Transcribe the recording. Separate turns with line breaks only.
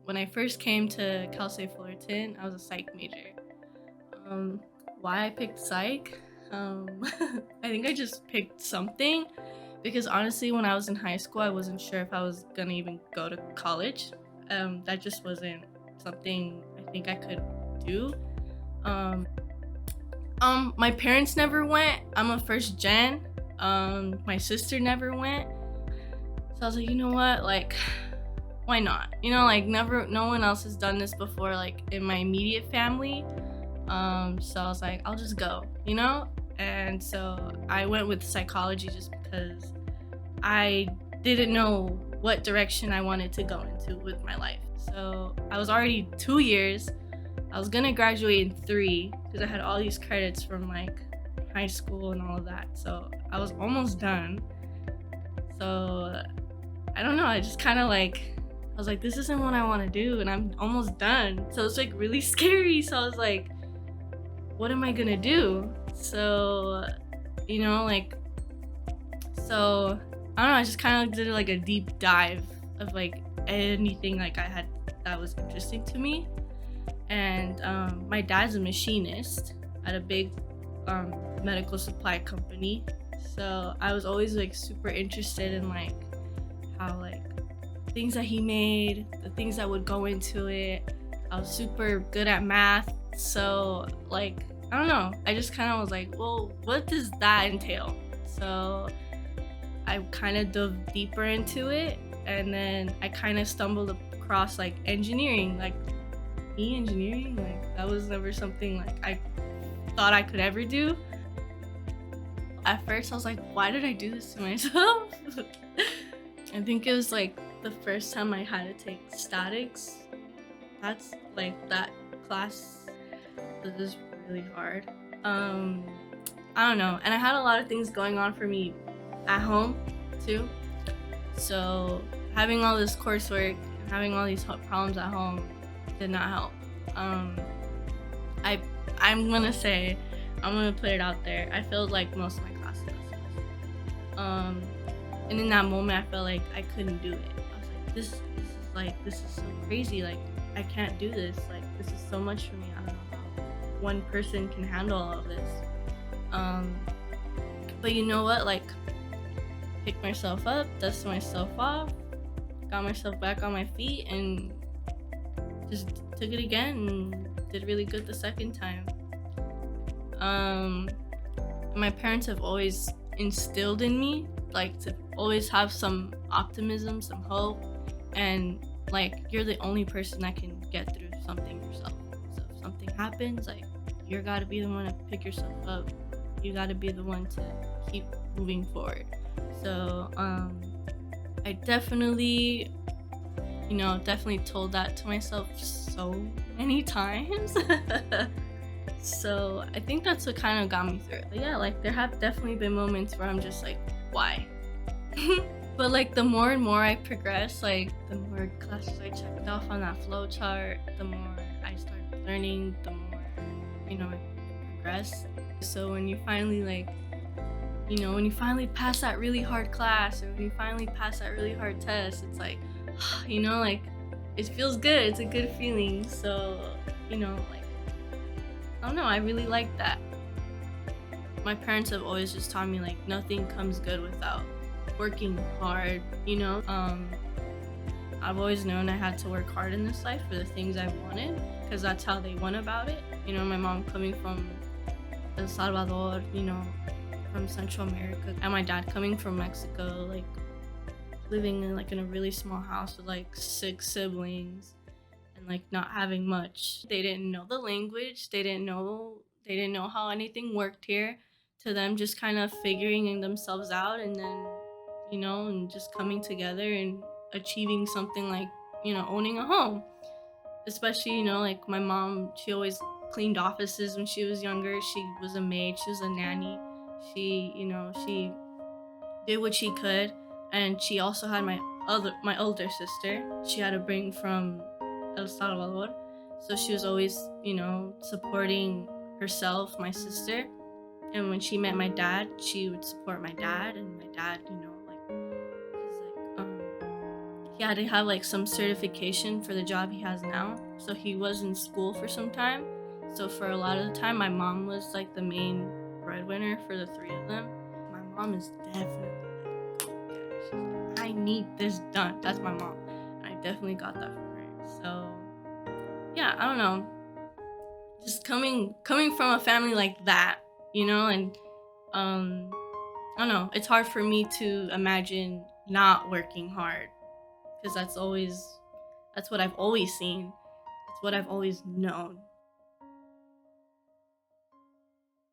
When I first came to Cal State Fullerton, I was a psych major. Um, why I picked psych? I think I just picked something because honestly, when I was in high school, I wasn't sure if I was gonna even go to college. That just wasn't something I think I could do. Um, my parents never went. I'm a first gen. My sister never went. So I was like, you know what? Like, why not? Like no one else has done this before, like in my immediate family. So I was like, I'll just go. And so I went with psychology just because I didn't know what direction I wanted to go into with my life. So I was already 2 years. I was gonna graduate in 3 because I had all these credits from like high school and all of that. So I was almost done. So I don't know. I just kind of I was like, this isn't what I want to do, and I'm almost done. So it's like really scary. So I was like, what am I gonna do? So, you know, like, so I don't know. I just kind of did like a deep dive of like anything like I had that was interesting to me. And my dad's a machinist at a big medical supply company. So I was always like super interested in like how like things that he made, the things that would go into it. I was super good at math. So like, I don't know. I just kind of was like, well, what does that entail? So I kind of dove deeper into it, and then I kind of stumbled across like engineering, like engineering, like that was never something like I thought I could ever do. At first I was like, why did I do this to myself? I think it was like the first time I had to take statics. That's like that class that is really hard. I don't know, and I had a lot of things going on for me at home too. So having all this coursework, having all these problems at home did not help. I I'm gonna say, I'm gonna put it out there. I failed like most of my classes that semester. And in that moment, I felt like I couldn't do it. I was like, this is so crazy. Like I can't do this. Like this is so much for me. I don't know how one person can handle all of this. But you know what? Like, picked myself up, dusted myself off, got myself back on my feet, and just took it again and did really good the second time. My parents have always instilled in me like to always have some optimism, some hope, and like you're the only person that can get through something yourself. So if something happens, like you gotta be the one to pick yourself up. You gotta be the one to keep moving forward. So I definitely definitely told that to myself so many times. So I think that's what kind of got me through it. But yeah, like there have definitely been moments where I'm just like, why? But like the more and more I progress, like the more classes I checked off on that flow chart, the more I started learning, the more I progress. So when you finally when you finally pass that really hard class, or when you finally pass that really hard test, it's like, like it feels good. It's a good feeling. So, like, I don't know, I really like that. My parents have always just taught me like nothing comes good without working hard. I've always known I had to work hard in this life for the things I wanted, because that's how they went about it. My mom coming from El Salvador, from Central America, and my dad coming from Mexico, like living in a really small house with like 6 siblings and like not having much. They didn't know the language. They didn't know how anything worked here. To them, just kind of figuring themselves out, and then and just coming together and achieving something like owning a home. Especially like my mom, she always cleaned offices when she was younger. She was a maid. She was a nanny. She did what she could, and she also had my older sister. She had to bring from El Salvador, so she was always supporting herself, my sister. And when she met my dad, she would support my dad, and my dad, like he had to have like some certification for the job he has now. So he was in school for some time. So for a lot of the time, my mom was like the main breadwinner for the three of them. My mom is definitely like, go get it. She's like, I need this done. That's my mom. I definitely got that from her. So yeah, I don't know. Just coming from a family like that, and um I don't know. It's hard for me to imagine not working hard because that's what I've always seen. It's what I've always known.